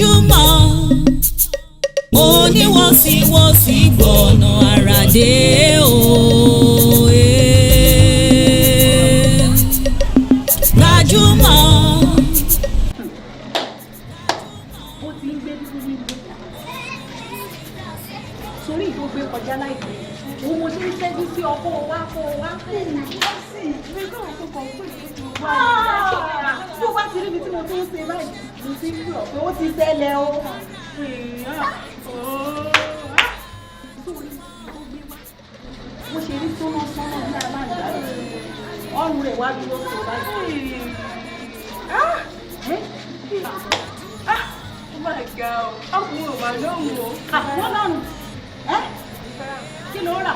Gbajumo Oniwosi-wosi gbọ̀nà àràdé o. Gbajumo. Ó ti ń gbé dúdú ní ìlú sórí ìgbógbé kọjá láìpẹ́ òun mo ṣe ń ṣẹ́jú sí ọkọ̀ wa kó wa sí mi kọ́ ọ̀tún kan pé tó bá ti rí mi tí mo tó ń ṣe báyìí mo ti ń pè ọ́ pé ó ti ṣẹlẹ̀ o. Mo ṣe rí sọ́nà ní aláǹdá ọrùn rẹ̀ wá dúró tó báyìí. Oh my God! Ọkùnrin ò máa lóhùn o. Àwọn lọ́rùn kí ló rà?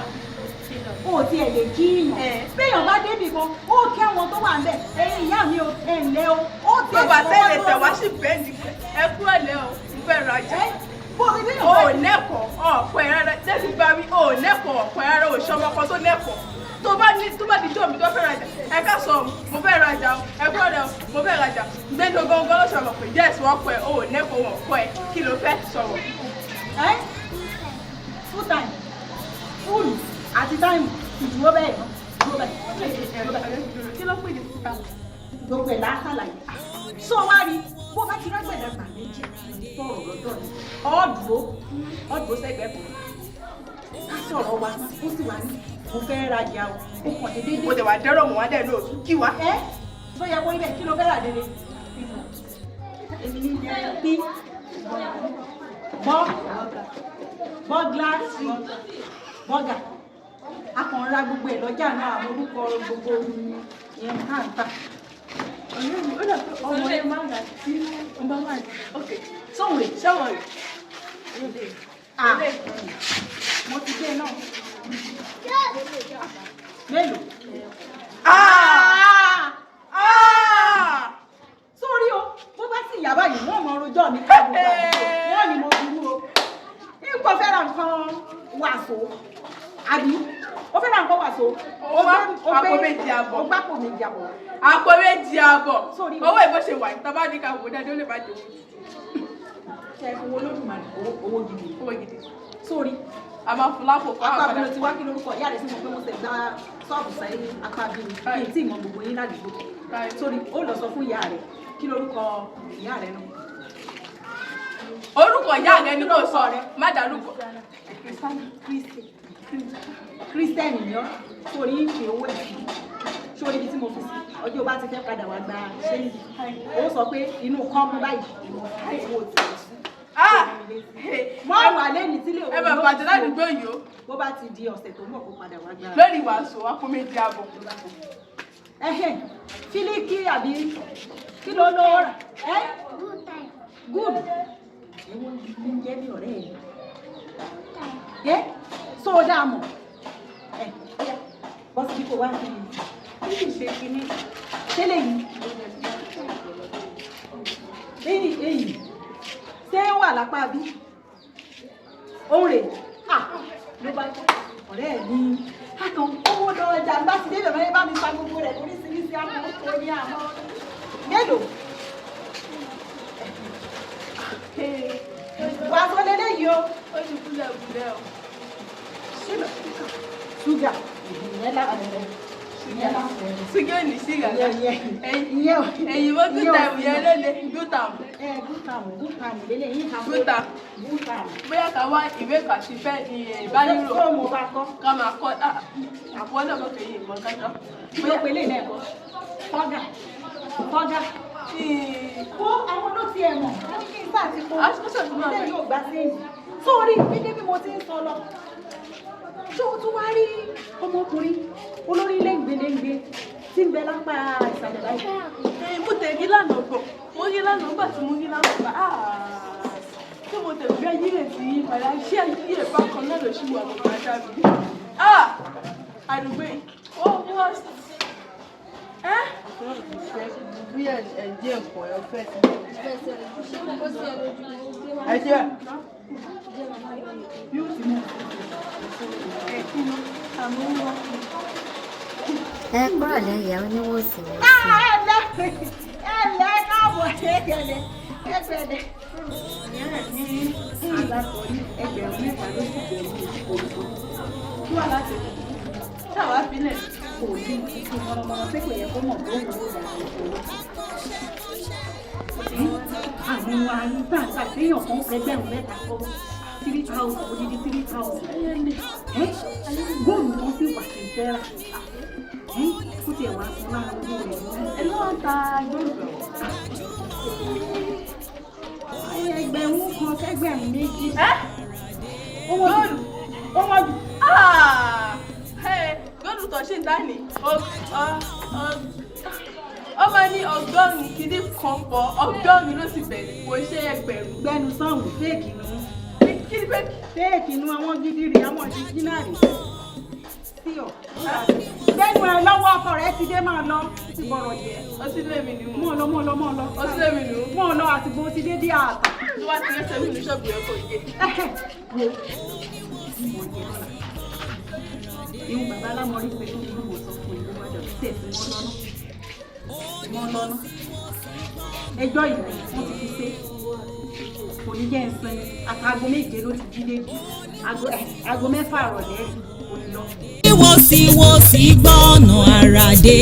O ti ẹ̀ lè kí yàn. Béèyàn bá débì kan, ó kí àwọn tó wà ń bẹ̀. Ẹ̀yin ìyá mi o, ẹ̀ ǹlẹ́ o. Ó ti ẹ̀ Bàbá tẹ́lẹ̀ tẹ̀ wá sí bẹ́ẹ̀ni ẹ kú ẹ̀lẹ́ o, mo fẹ́ rajà. O ò nẹ́kọ̀ọ́ ọ̀pọ̀ ẹ̀ rárá, jẹ́sí bá mi, o ò nẹ́kọ̀ọ́ ọ̀pọ̀ ẹ̀ rárá, o ṣọmọ kan tó nẹ́kọ̀ọ́. Tó bá di jọ́ mi tó fẹ́ rajà, ẹ ká sọ mo fẹ́ rajà o, ẹ kú ẹ̀lẹ́ o, mo fẹ́ rajà. Gbẹ́ndó gángan ló sọ̀rọ̀ pé jẹ́sí wọ́n pẹ̀ o ò nẹ́kọ̀ọ́ wọn kọ́ ẹ, kí ló fẹ́ sọ̀rọ̀? Full time, full àti time ìdúró bẹ́ẹ̀ náà, dúró bẹ́ẹ̀. Kí ló pè ní fúta? Gbogbo ẹ̀ lásàlàyé. Sọ wá rí bó bá ti rágbẹ̀dẹ̀ gbà méjì sọ̀rọ̀ lọ́dọ̀ ni. Ọ̀dùró sẹ́gbẹ̀ẹ́ kan. Ká sọ̀rọ̀ wa, ó sì wá ní mo fẹ́ rajà o. Ó kàn dédé dé. Mo tẹ̀ wá dẹ́rọ̀ mọ́ wá dẹ̀ lóòtú kí wá. Tó yẹ kó ibẹ̀ kí ló fẹ́ rà dédé? Èmi ní bí bọ́gà akànra gbogbo ẹ̀ lọ́jà náà àwọn orúkọ gbogbo ìyẹn káàntà. Ọmọ ẹ máa ń gà sí ọmọ máa ń ok Sọ̀rọ̀ rẹ̀ ṣẹ́wọ̀n rẹ̀. Mo ti dé náà. Mélòó? Sórí o, bó bá sì yà báyìí wọ́n mọ orojọ́ mi ká gbogbo àdúgbò wọ́n ni mo burú o. Nǹkan fẹ́ ra nǹkan wàsó àbí ó fẹ́ ra nǹkan wàsó. Àpò méjì àbọ̀. Ó gbápò méjì àbọ̀. Àpò méjì àbọ̀. Owó ìbò ṣe wà ní tábà ní ká wò dáadé ó lè má jẹ owó. Ṣé owó Olódùmarè owó gidi. Owó gidi. Sórí. A máa fún lápò kọ́ apá abúlé tí wá kí lórúkọ ìyá rẹ̀ sí mo pé mo tẹ̀ gba ṣọ́ọ̀bù sẹ́yìn apá abúlé kí n tí ìmọ̀ gbogbo yín ládùúgbò. Sórí ó lọ sọ fún ìyá rẹ̀ kí lórúkọ ìyá rẹ̀ náà. Orúkọ ìyá rẹ̀ ni kò sọ rẹ̀ má dárúkọ. Kírísítẹ́nì ni ọ́ sórí ìfẹ́ owó ẹ̀ sórí ibi tí mo fi sí ọjọ́ bá ti fẹ́ padà wá gba ṣéǹdì ó sọ pé inú kọ́mú báyìí owó ti rẹ̀ sí. Mọ́ wà lẹ́yìn sílé òun. Ẹ bẹ̀ bàjẹ́ ládùúgbò yìí o. Bó bá ti di ọ̀sẹ̀ tó mọ̀ kó padà wá gba. Lórí wàásù àpò méjì àbọ̀. Fílíkì àbí kí ló lówó rà? Good. Ẹ̀wọ̀n ní jẹ́ bí ọ̀rẹ́ ẹ̀. Sódà mọ̀. Bọ́sì bí kò wá sí i. Kí ni ṣe kí ni? Tẹ́lẹ̀ yìí. Èyí. Ṣé wà lápá bí? Òun rè ló bá ọ̀rẹ́ ẹ̀ ní akàn owó lọ́jà bá ti débẹ̀ mẹ́rin bá mi pa gbogbo rẹ̀ oríṣiríṣi àwọn tó ní àwọn mélòó. Wà á sọ lélẹ́yìí o. Ó ti kúlẹ̀ kúlẹ̀ o. Ṣúgà ìyẹn lára rẹ̀. Ṣúgà ní ṣígà náà. Ẹ̀yìn mọ́ gútàmù yẹn lélẹ̀ gútàmù. Gútàmù lélẹ̀ yín kan. Gútàmù. Bóyá ká wá ìwé kàṣí fẹ́ ìbánirò. Fóònù mo bá kọ́. Ká máa kọ́ àpò ọlọ́mọ kèyí ìmọ̀ kájọ́. Bóyá pé lè náà kọ́. Fọ́gà. Kó àwọn ló ti ẹ̀ mọ̀. Wọ́n ní kí n sáà ti kó. Ilé yóò gbá sí èyí. Sórí gbígbé bí mo ti ń sọ lọ. Ṣé o tún wá rí ọmọkùnrin olórí lẹ́ǹgbẹ̀lẹ́ǹgbẹ̀ tí ń bẹ lápá ìsàlẹ̀ báyìí? Mo tẹ̀ yí lánàá gbọ̀. Mo yí lánàá gbà tí mo yí lánàá gbà. Ṣé mo tẹ̀ bí ayé rẹ̀ ti yí padà? Ṣé ayé rẹ̀ bákan náà ló ṣì wà lọ́wọ́ ajá mi? Àdùgbò yìí, ó wọ́n sí. Bí ẹ̀jẹ̀ ẹ̀kọ́ ẹ̀ fẹ́ sí. Ẹ̀jẹ̀. Yóò ti mú ẹ̀kínú àmú wọn. Ẹ kúrò lẹ́yìn Oniwosi-wosi. Ẹ̀lẹ́ káàbọ̀ ẹ̀kẹ́lẹ́ ẹgbẹ̀dẹ̀ ní àgbàkọ̀ ní ẹgbẹ̀rún mẹ́ta ló sì bẹ̀rù òkú tó wà láti táwa bílẹ̀ kò ní ìfún mọ́nàmọ́ná pé kò yẹ kó mọ̀ tó ń wò dà àwọn àyíká téèyàn kan ẹgbẹ̀rún mẹ́ta kọ́ 3,000 odidi 3,000 góòlù kan sì wà sí fẹ́ra kó tiẹ̀ wá fún lára owó rẹ̀ ẹ lọ́wọ́ ta góòlù ẹgbẹ̀rún kan kẹgbẹ̀rún méjì góòlù góòlù tó ṣì ń dá ní ó máa ní ọgọ́rùn-ún kìíní kan pọ̀ ọgọ́rùn-ún ló sì bẹ̀rẹ̀ kò ṣe ẹgbẹ̀rún. gbẹnu sọ̀hún fẹ́ẹ̀kì ni wọ́n. kí ni fẹ́ẹ̀kì? fẹ́ẹ̀kì ni àwọn gidi rè àwọn ìdíjínà rè. sí ọ. gbẹnu ẹ lọ́wọ́ ọkọ rẹ ti dé máa lọ ti bọ̀rọ̀ jẹ. ọtí lèmi ni mọ̀ lọ. ọtí lèmi ni mọ̀ lọ àti bó ti dé dé àtà. tó bá ti rẹ́sẹ̀ mi ní ṣọ́ọ̀bù yẹn kò yé. ìhun bàbá alámọ̀rí pé kí ni mo sọ fún ìlú wájà tẹ̀sí wọn lọ́nà ẹjọ́ ìlú wọ́n ti fi ṣe kò ní jẹ́ ẹ̀sìn àtàgọ́ méje ló ti jí débi aago 6 ìrọ̀lẹ́ kò ní lọ. Oniwosi-wosi gbọ́nà àràdé.